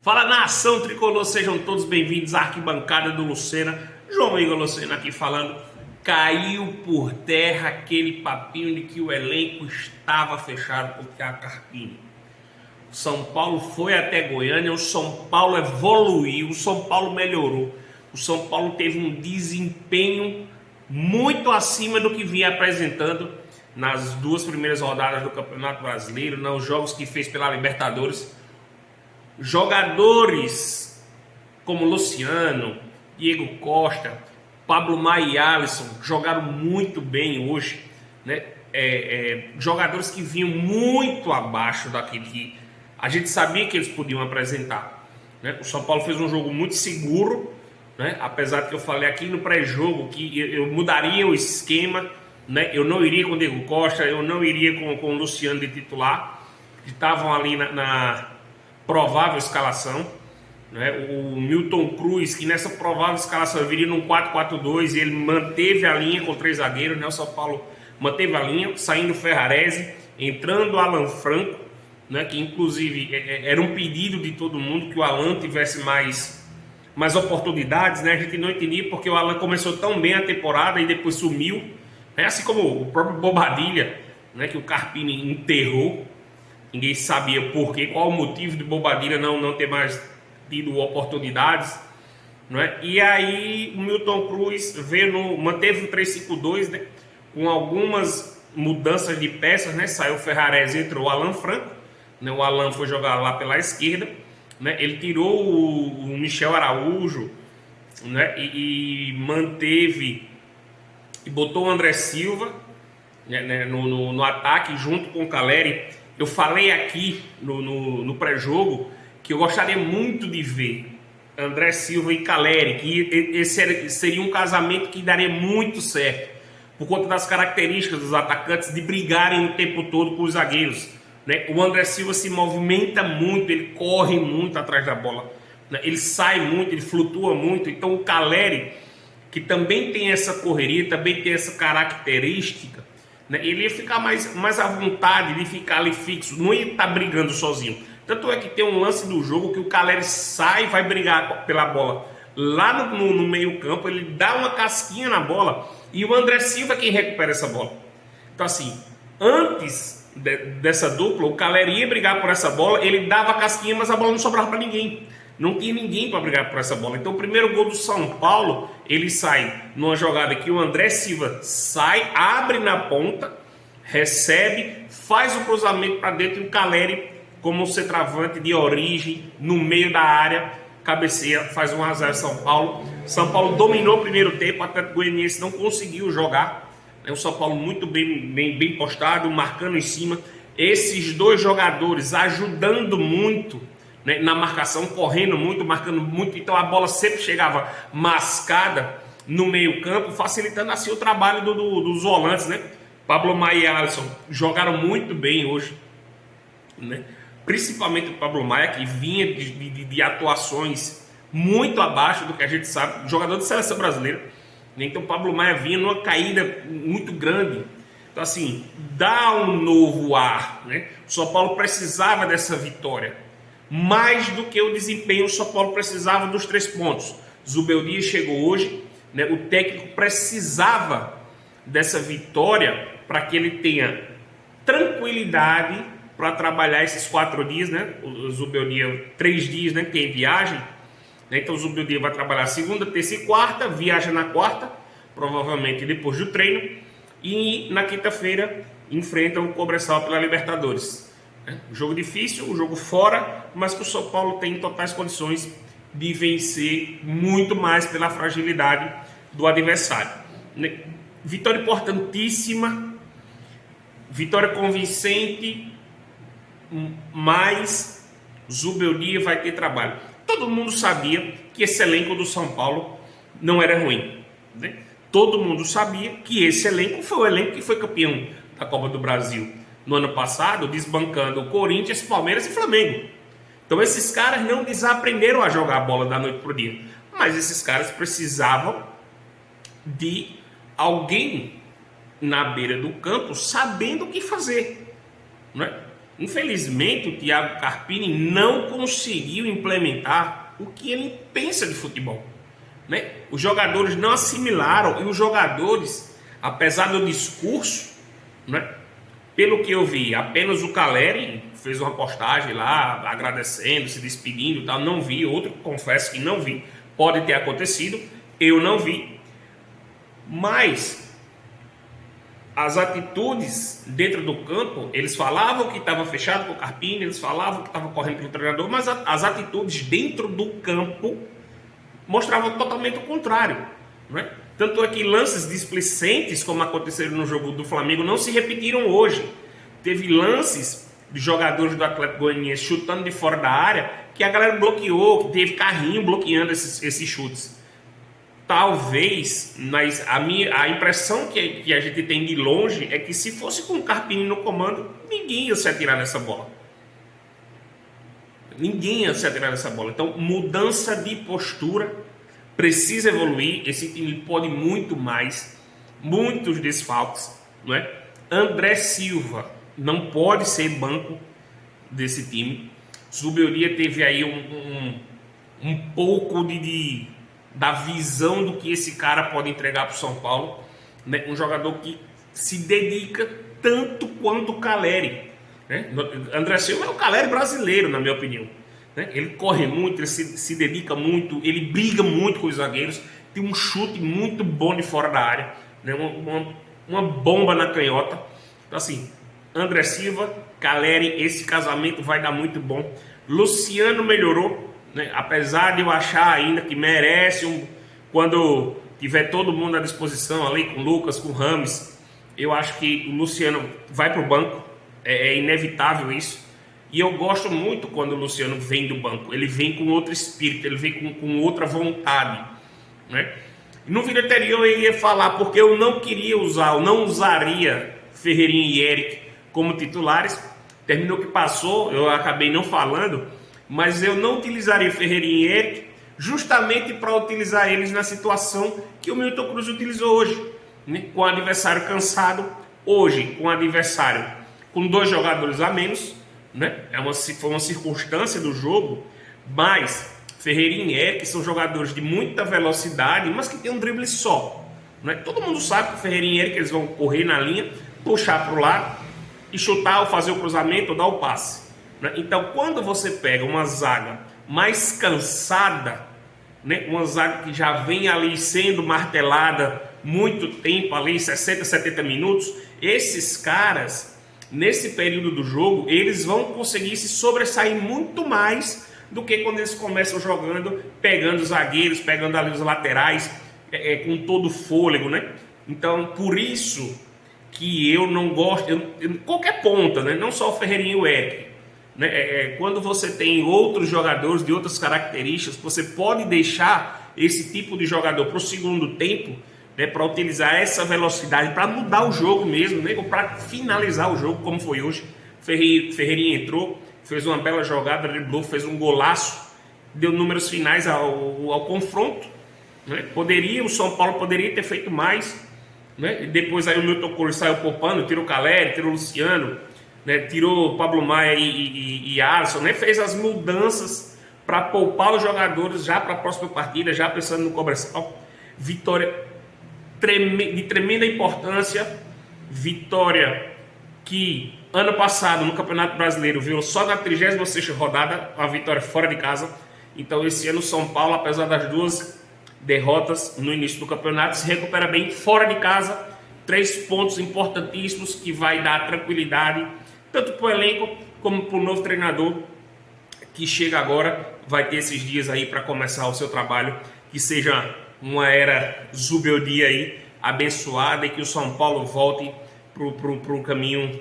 Fala, nação tricolor, sejam todos bem-vindos à arquibancada do Lucena. João Igor Lucena aqui falando. Caiu por terra aquele papinho de que o elenco estava fechado porque a Carpini. O São Paulo foi até Goiânia, o São Paulo evoluiu, o São Paulo melhorou. O São Paulo teve um desempenho muito acima do que vinha apresentando nas duas primeiras rodadas do Campeonato Brasileiro, nos jogos que fez pela Libertadores. Jogadores como Luciano, Diego Costa, Pablo Maia e Alisson jogaram muito bem hoje, né? Jogadores que vinham muito abaixo daquilo que a gente sabia que eles podiam apresentar, né? O São Paulo fez um jogo muito seguro, né? Apesar de que eu falei aqui no pré-jogo que eu mudaria o esquema, né? Eu não iria com o Diego Costa, eu não iria com o Luciano de titular, que estavam ali na provável escalação, né? O Milton Cruz, que nessa provável escalação viria num 4-4-2, ele manteve a linha com três zagueiros, né? O São Paulo manteve a linha, saindo Ferrarese, entrando Alan Franco, né? Que inclusive era um pedido de todo mundo que o Alan tivesse mais oportunidades, né? A gente não entendia porque o Alan começou tão bem a temporada e depois sumiu, né? Assim como o próprio Bobadilha, né? Que o Carpini enterrou. Ninguém sabia por quê, qual o motivo de Bobadilha não ter mais tido oportunidades, não é? E aí o Milton Cruz manteve o 3-5-2, né? Com algumas mudanças de peças, né? Saiu o Ferrarese, entrou o Alan Franco, né? O Alan foi jogar lá pela esquerda, né? Ele tirou o Michel Araújo, né? E manteve e botou o André Silva, né? No ataque junto com o Caleri. Eu falei aqui no pré-jogo que eu gostaria muito de ver André Silva e Caleri, que esse seria um casamento que daria muito certo, por conta das características dos atacantes de brigarem o tempo todo com os zagueiros, né? O André Silva se movimenta muito, ele corre muito atrás da bola, né? Ele sai muito, ele flutua muito. Então o Caleri, que também tem essa correria, também tem essa característica, né? Ele ia ficar mais à vontade de ficar ali fixo, não ia estar brigando sozinho. Tanto é que tem um lance do jogo que o Caleri sai e vai brigar pela bola lá no meio campo, ele dá uma casquinha na bola e o André Silva é quem recupera essa bola. Então assim, antes dessa dupla, o Caleri ia brigar por essa bola, ele dava a casquinha, mas a bola não sobrava para ninguém. Não tinha ninguém para brigar por essa bola. Então o primeiro gol do São Paulo, ele sai numa jogada que o André Silva sai, abre na ponta, recebe, faz o cruzamento para dentro e o Caleri, como centroavante de origem, no meio da área, cabeceia, faz 1-0 São Paulo. São Paulo dominou o primeiro tempo, o Atlético Goianiense não conseguiu jogar. O São Paulo muito bem postado, marcando em cima. Esses dois jogadores ajudando muito, né, na marcação, correndo muito, marcando muito, então a bola sempre chegava mascada no meio campo, facilitando assim o trabalho dos volantes, né? Pablo Maia e Alisson jogaram muito bem hoje, né? Principalmente o Pablo Maia, que vinha de atuações muito abaixo do que a gente sabe, jogador de seleção brasileira, né? Então o Pablo Maia vinha numa caída muito grande. Então assim, dá um novo ar, né? O São Paulo precisava dessa vitória. Mais do que o desempenho, o São Paulo precisava dos 3 pontos. Zubeldia chegou hoje, né? O técnico precisava dessa vitória para que ele tenha tranquilidade para trabalhar esses 4 dias, né? O Zubeldia 3 dias, né? Tem viagem, né? Então o Zubeldia vai trabalhar segunda, terça e quarta, viaja na quarta, provavelmente depois do treino, e na quinta-feira enfrenta o Cobresal pela Libertadores. Um jogo difícil, um jogo fora, mas que o São Paulo tem totais condições de vencer muito mais pela fragilidade do adversário. Vitória importantíssima, vitória convincente, mas Zubeldia vai ter trabalho. Todo mundo sabia que esse elenco do São Paulo não era ruim, né? Todo mundo sabia que esse elenco foi o elenco que foi campeão da Copa do Brasil no ano passado, desbancando o Corinthians, Palmeiras e Flamengo. Então esses caras não desaprenderam a jogar a bola da noite para o dia, mas esses caras precisavam de alguém na beira do campo sabendo o que fazer, não é? Infelizmente, o Thiago Carpini não conseguiu implementar o que ele pensa de futebol, né? Os jogadores não assimilaram, e os jogadores, apesar do discurso, né, pelo que eu vi, apenas o Caleri fez uma postagem lá agradecendo, se despedindo e tal. Não vi, outro confesso que não vi. Pode ter acontecido, eu não vi. Mas as atitudes dentro do campo, eles falavam que estava fechado com o Carpini, eles falavam que estava correndo pelo treinador, mas as atitudes dentro do campo mostravam totalmente o contrário, né? Tanto é que lances displicentes, como aconteceram no jogo do Flamengo, não se repetiram hoje. Teve lances de jogadores do Atlético Goianiense chutando de fora da área, que a galera bloqueou, que teve carrinho bloqueando esses chutes. Talvez, mas a impressão que a gente tem de longe é que se fosse com o Carpini no comando, ninguém ia se atirar nessa bola. Ninguém ia se atirar nessa bola. Então, mudança de postura, precisa evoluir. Esse time pode muito mais, muitos desfalques, não é? André Silva não pode ser banco desse time. Zubeldia teve aí um pouco da visão do que esse cara pode entregar para o São Paulo, né? Um jogador que se dedica tanto quanto o Caleri, né? André Silva é o Caleri brasileiro, na minha opinião, né? Ele corre muito, ele se dedica muito, ele briga muito com os zagueiros, tem um chute muito bom de fora da área, né? Uma bomba na canhota. Então, assim, André Silva, Caleri, esse casamento vai dar muito bom. Luciano melhorou, né? Apesar de eu achar ainda que merece quando tiver todo mundo à disposição ali, com Lucas, com Rames, eu acho que o Luciano vai para o banco, é inevitável isso. E eu gosto muito quando o Luciano vem do banco, ele vem com outro espírito, ele vem com outra vontade, né? No vídeo anterior eu ia falar porque eu não queria usar, eu não usaria Ferreirinha e Eric como titulares. Terminou que passou, eu acabei não falando, mas eu não utilizaria Ferreirinha e Eric justamente para utilizar eles na situação que o Milton Cruz utilizou hoje, né? Com o adversário cansado, hoje com o adversário com 2 jogadores a menos, né? Foi uma circunstância do jogo, mas Ferreirinha e Eric são jogadores de muita velocidade, mas que tem um drible só, né? Todo mundo sabe que o Ferreirinha e Eric eles vão correr na linha, puxar para o lado e chutar ou fazer o cruzamento ou dar o passe, né? Então, quando você pega uma zaga mais cansada, né? Uma zaga que já vem ali sendo martelada muito tempo, ali 60, 70 minutos, esses caras, nesse período do jogo, eles vão conseguir se sobressair muito mais do que quando eles começam jogando, pegando os zagueiros, pegando ali os laterais, com todo o fôlego, né? Então, por isso que eu não gosto, qualquer ponta, né? Não só o Ferreirinha e o Eric, né? Quando você tem outros jogadores de outras características, você pode deixar esse tipo de jogador para o segundo tempo, né? Para utilizar essa velocidade, para mudar o jogo mesmo, né? Ou para finalizar o jogo, como foi hoje. Ferreirinha entrou, fez uma bela jogada, driblou, fez um golaço, deu números finais ao confronto, né? O São Paulo poderia ter feito mais, né? E depois aí o Milton Cruz saiu poupando, tirou o Caleri, tirou o Luciano, né? Tirou o Pablo Maia e Alisson, né? Fez as mudanças para poupar os jogadores já para a próxima partida, já pensando no comercial. Vitória de tremenda importância, vitória que ano passado no Campeonato Brasileiro viu só na 36ª rodada, a vitória fora de casa. Então esse ano o São Paulo, apesar das 2 derrotas no início do campeonato, se recupera bem fora de casa. 3 pontos importantíssimos que vai dar tranquilidade tanto para o elenco como para o novo treinador que chega agora, vai ter esses dias aí para começar o seu trabalho, que seja uma era Zubeldia aí abençoada e que o São Paulo volte pro caminho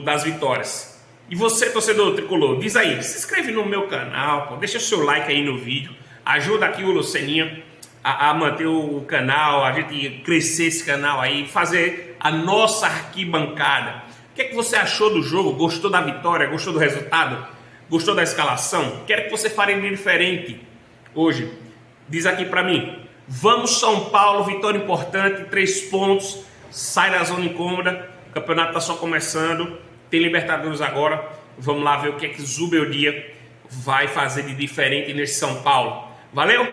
das vitórias. E você, torcedor tricolor, diz aí, se inscreve no meu canal, pô, deixa o seu like aí no vídeo, ajuda aqui o Luceninha a manter o canal, a gente crescer esse canal aí, fazer a nossa arquibancada. O que é que você achou do jogo? Gostou da vitória? Gostou do resultado? Gostou da escalação? Quero que você faça de diferente hoje. Diz aqui pra mim. Vamos São Paulo, vitória importante, 3 pontos, sai da zona incômoda, o campeonato tá só começando, Tem Libertadores agora. Vamos lá ver o que é que Zubeldia vai fazer de diferente nesse São Paulo. Valeu!